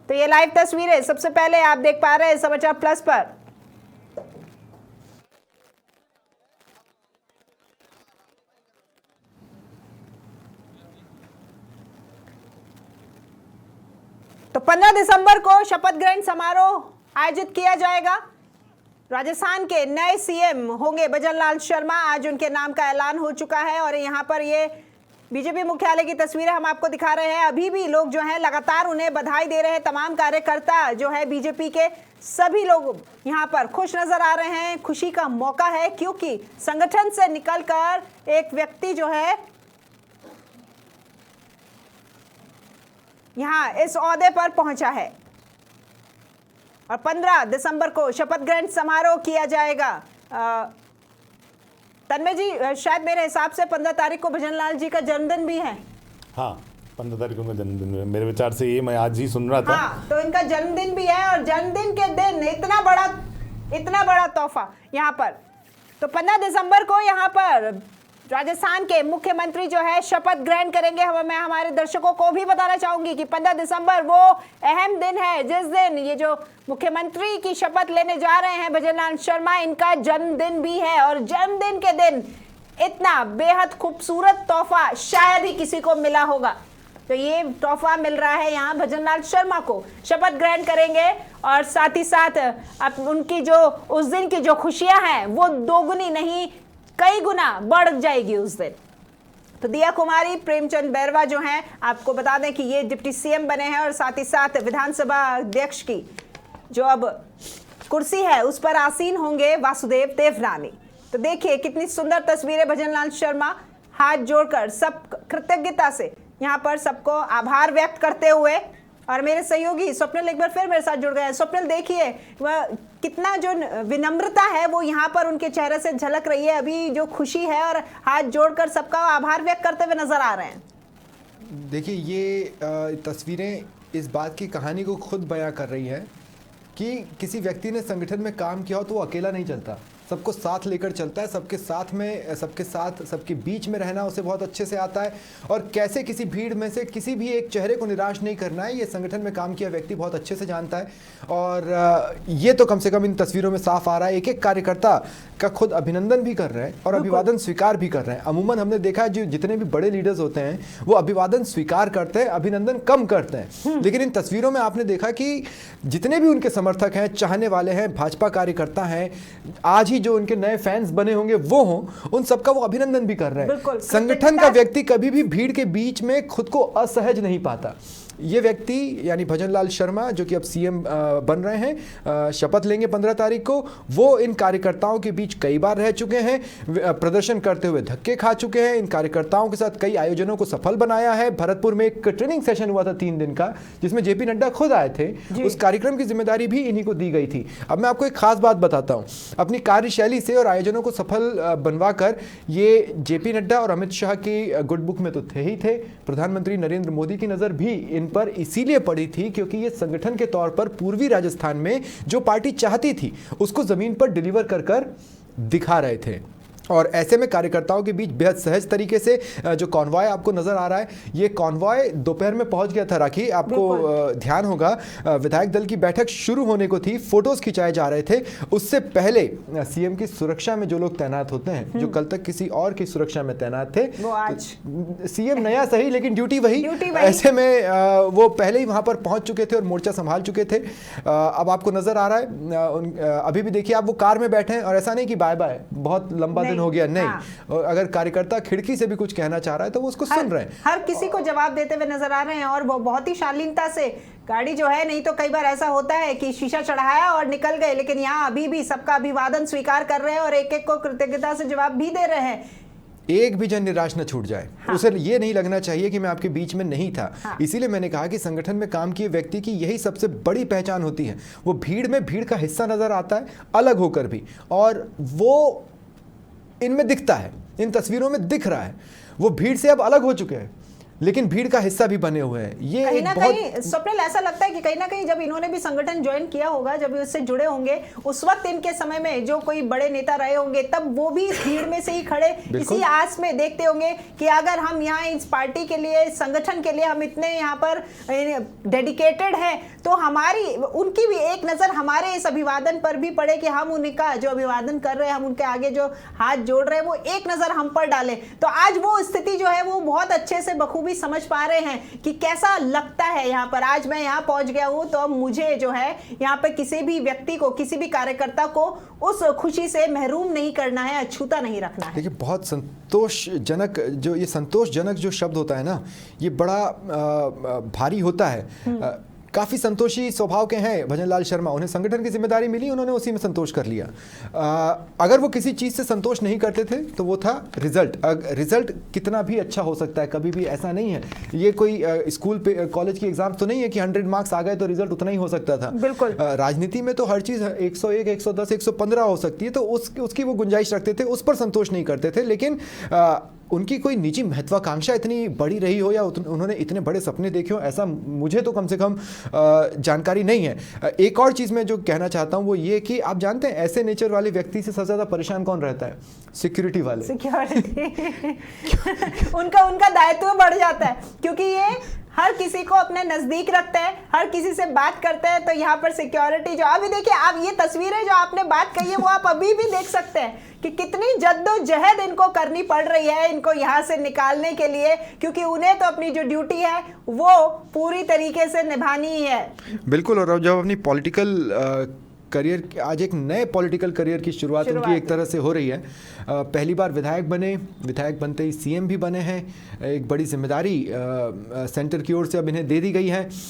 तो ये लाइव तस्वीरें सबसे पहले आप देख पा रहे हैं समाचार प्लस पर। तो 15 दिसंबर को शपथ ग्रहण समारोह आयोजित किया जाएगा। राजस्थान के नए सीएम होंगे भजनलाल शर्मा। आज उनके नाम का ऐलान हो चुका है और यहाँ पर ये बीजेपी मुख्यालय की तस्वीरें हम आपको दिखा रहे हैं। अभी भी लोग जो है लगातार उन्हें बधाई दे रहे हैं। तमाम कार्यकर्ता जो है बीजेपी के सभी लोग यहाँ पर खुश नजर आ रहे हैं। खुशी का मौका है क्योंकि संगठन से निकलकर एक व्यक्ति जो है यहाँ इस ओहदे पर पहुंचा है और 15 दिसंबर को शपथ ग्रहण समारोह किया जाएगा। तन्मय जी, शायद मेरे हिसाब से 15 तारीख को भजनलाल जी का जन्मदिन भी है। हाँ, 15 तारीख को उनका जन्मदिन है। मेरे विचार से ये मैं आज ही सुन रहा था। हाँ, तो इनका जन्मदिन भी है और जन्मदिन के दिन इतना बड़ा तोहफा यहाँ पर। तो 15 दिसंबर को यहाँ पर राजस्थान के मुख्यमंत्री जो है शपथ ग्रहण करेंगे। मैं हमारे दर्शकों को भी बताना चाहूंगी कि 15 दिसंबर वो अहम दिन है जिस दिन ये जो मुख्यमंत्री की शपथ लेने जा रहे हैं भजनलाल शर्मा, इनका जन्मदिन भी है। और जन्मदिन के दिन इतना बेहद खूबसूरत तोहफा शायद ही किसी को मिला होगा। तो ये तोहफा मिल रहा है यहाँ भजनलाल शर्मा को। शपथ ग्रहण करेंगे और साथ ही साथ अब उनकी जो उस दिन की जो खुशियां हैं वो दोगुनी नहीं कई गुना बढ़ जाएगी उस दिन। तो दिया कुमारी प्रेमचंद बैरवा जो हैं, आपको बता दें कि ये डिप्टी सीएम बने हैं और साथ ही साथ विधानसभा अध्यक्ष की जो अब कुर्सी है उस पर आसीन होंगे वासुदेव देवनानी। तो देखिए कितनी सुंदर तस्वीरें। भजनलाल शर्मा हाथ जोड़कर सब कृतज्ञता से यहाँ पर सबको आभार व्यक्त करते हुए, और मेरे सहयोगी स्वप्निल एक बार फिर मेरे साथ जुड़ गए हैं। स्वप्निल, देखिए वह कितना जो विनम्रता है वो यहाँ पर उनके चेहरे से झलक रही है। अभी जो खुशी है और हाथ जोड़कर सबका आभार व्यक्त करते हुए नजर आ रहे हैं। देखिए ये तस्वीरें इस बात की कहानी को खुद बयां कर रही है कि किसी व्यक्ति ने संगठन में काम किया हो तो वो अकेला नहीं चलता, सबको साथ लेकर चलता है। सबके साथ में, सबके साथ, सबके बीच में रहना उसे बहुत अच्छे से आता है और कैसे किसी भीड़ में से किसी भी एक चेहरे को निराश नहीं करना है, ये संगठन में काम किया व्यक्ति बहुत अच्छे से जानता है। और ये तो कम से कम इन तस्वीरों में साफ आ रहा है। एक एक कार्यकर्ता का खुद अभिनंदन भी कर रहे हैं और अभिवादन स्वीकार भी कर रहे हैं। अमूमन हमने देखा है जो जितने भी बड़े लीडर्स होते हैं वो अभिवादन स्वीकार करते हैं, अभिनंदन कम करते हैं। लेकिन इन तस्वीरों में आपने देखा कि जितने भी उनके समर्थक हैं, चाहने वाले हैं, भाजपा कार्यकर्ता हैं, आज ही जो उनके नए फैंस बने होंगे वो हों, उन सबका वो अभिनंदन भी कर रहे हैं। संगठन का व्यक्ति कभी भी भीड़ के बीच में खुद को असहज नहीं पाता। ये व्यक्ति यानी भजनलाल शर्मा जो कि अब सीएम बन रहे हैं, शपथ लेंगे 15 तारीख को, वो इन कार्यकर्ताओं के बीच कई बार रह चुके हैं, प्रदर्शन करते हुए धक्के खा चुके हैं। इन कार्यकर्ताओं के साथ कई आयोजनों को सफल बनाया है। भरतपुर में एक ट्रेनिंग सेशन हुआ था 3 दिन का जिसमें जेपी नड्डा खुद आए थे। उस कार्यक्रम की जिम्मेदारी भी इन्हीं को दी गई थी। अब मैं आपको एक खास बात बताता हूँ। अपनी कार्यशैली से और आयोजनों को सफल बनवा कर ये जेपी नड्डा और अमित शाह की गुड बुक में तो थे ही थे। प्रधानमंत्री नरेंद्र मोदी की नजर भी इन पर इसीलिए पड़ी थी क्योंकि ये संगठन के तौर पर पूर्वी राजस्थान में जो पार्टी चाहती थी उसको जमीन पर डिलीवर कर दिखा रहे थे। और ऐसे में कार्यकर्ताओं के बीच बेहद सहज तरीके से जो कॉन्वॉय आपको नजर आ रहा है, ये कॉन्वॉय दोपहर में पहुंच गया था। राखी, आपको ध्यान होगा विधायक दल की बैठक शुरू होने को थी, फोटोज खिंचाए जा रहे थे। उससे पहले सीएम की सुरक्षा में जो लोग तैनात होते हैं, जो कल तक किसी और की सुरक्षा में तैनात थे, वो आज सीएम नया सही लेकिन ड्यूटी वही। ऐसे में वो पहले ही वहां पर पहुंच चुके थे और मोर्चा संभाल चुके थे। अब आपको नजर आ रहा है, अभी भी देखिए आप वो कार में बैठे हैं और ऐसा नहीं कि बाय बाय बहुत लंबा दिन हो गया, नहीं। हाँ। अगर कार्यकर्ता खिड़की से भी कुछ कहना चाह रहा है तो वो उसको सुन रहे हैं। हर किसी को जवाब देते हुए नजर आ रहे हैं और वो बहुत ही शालीनता से गाड़ी जो है, नहीं तो कई बार ऐसा होता है कि शीशा चढ़ाया और निकल गए, लेकिन यहाँ अभी भी सबका अभिवादन स्वीकार कर रहे हैं और एक एक को कृतज्ञता से जवाब भी दे रहे हैं। एक भी जन निराश न छूट जाए। हाँ। उसे ये नहीं लगना चाहिए कि मैं आपके बीच में नहीं था। हाँ। इसीलिए मैंने कहा कि संगठन में काम किए व्यक्ति की यही सबसे बड़ी पहचान होती है। वो भीड़ में भीड़ का हिस्सा नजर आता है, अलग होकर भी, और वो इनमें दिखता है, इन तस्वीरों में दिख रहा है। वो भीड़ से अब अलग हो चुके हैं। लेकिन भीड़ का हिस्सा भी बने हुए हैं। ये कहीं एक ना बहुत कहीं स्वप्निल ऐसा लगता है कि कहीं ना कहीं जब इन्होंने भी संगठन ज्वाइन किया होगा, जब इससे जुड़े होंगे, उस वक्त इनके समय में जो कोई बड़े नेता रहे होंगे तब वो भी इस भीड़ में से ही खड़े इसी आस में देखते होंगे कि अगर हम यहाँ इस पार्टी के लिए, इस संगठन के लिए हम इतने यहाँ पर डेडिकेटेड हैं तो हमारी, उनकी भी एक नजर हमारे इस अभिवादन पर भी पड़े कि हम उनका जो अभिवादन कर रहे हैं, हम उनके आगे जो हाथ जोड़ रहे हैं, वो एक नजर हम पर डालें। तो आज वो स्थिति जो है वो बहुत अच्छे से बखूबी समझ पा रहे हैं कि कैसा लगता है यहाँ पर। आज मैं यहाँ पहुंच गया हूँ तो अब मुझे जो है यहाँ पर किसी भी व्यक्ति को, किसी भी कार्यकर्ता को उस खुशी से महरूम नहीं करना है, अछूता नहीं रखना है। देखिए, बहुत संतोषजनक, जो ये संतोषजनक जो शब्द होता है ना, ये बड़ा भारी होता है। काफ़ी संतोषी स्वभाव के हैं भजनलाल शर्मा, उन्हें संगठन की जिम्मेदारी मिली, उन्होंने उसी में संतोष कर लिया। अगर वो किसी चीज़ से संतोष नहीं करते थे तो वो था रिजल्ट। रिजल्ट कितना भी अच्छा हो सकता है, कभी भी ऐसा नहीं है, ये कोई स्कूल पे कॉलेज की एग्जाम तो नहीं है कि 100 मार्क्स आ गए तो रिजल्ट उतना ही हो सकता था। बिल्कुल। राजनीति में तो हर चीज़ 101, 110, 115 हो सकती है, तो उसकी वो गुंजाइश रखते थे, उस पर संतोष नहीं करते थे। लेकिन उनकी कोई निजी महत्वाकांक्षा इतनी बड़ी रही हो या उन्होंने इतने बड़े सपने देखे हो, ऐसा मुझे तो कम से कम जानकारी नहीं है। एक और चीज़ मैं जो कहना चाहता हूँ वो ये कि आप जानते हैं ऐसे नेचर वाले व्यक्ति से सबसे ज़्यादा परेशान कौन रहता है? सिक्योरिटी वाले। सिक्योरिटी उनका दायित्व बढ़ जाता है क्योंकि ये हर किसी को अपने नजदीक रखते हैं, हर किसी से बात करते हैं। तो यहाँ पर सिक्योरिटी जो, अभी देखिए आप ये तस्वीरें जो आपने बात कही है वो आप अभी भी देख सकते हैं कि कितनी जद्दोजहद इनको करनी पड़ रही है इनको यहाँ से निकालने के लिए, क्योंकि उन्हें तो अपनी जो ड्यूटी है वो पूरी तरीके से निभानी ही है। बिल्कुल। और जब अपनी पॉलिटिकल करियर, आज एक नए पॉलिटिकल करियर की शुरुआत उनकी एक तरह से हो रही है। पहली बार विधायक बने, विधायक बनते ही सीएम भी बने हैं। एक बड़ी जिम्मेदारी सेंटर की ओर से अब इन्हें दे दी गई है।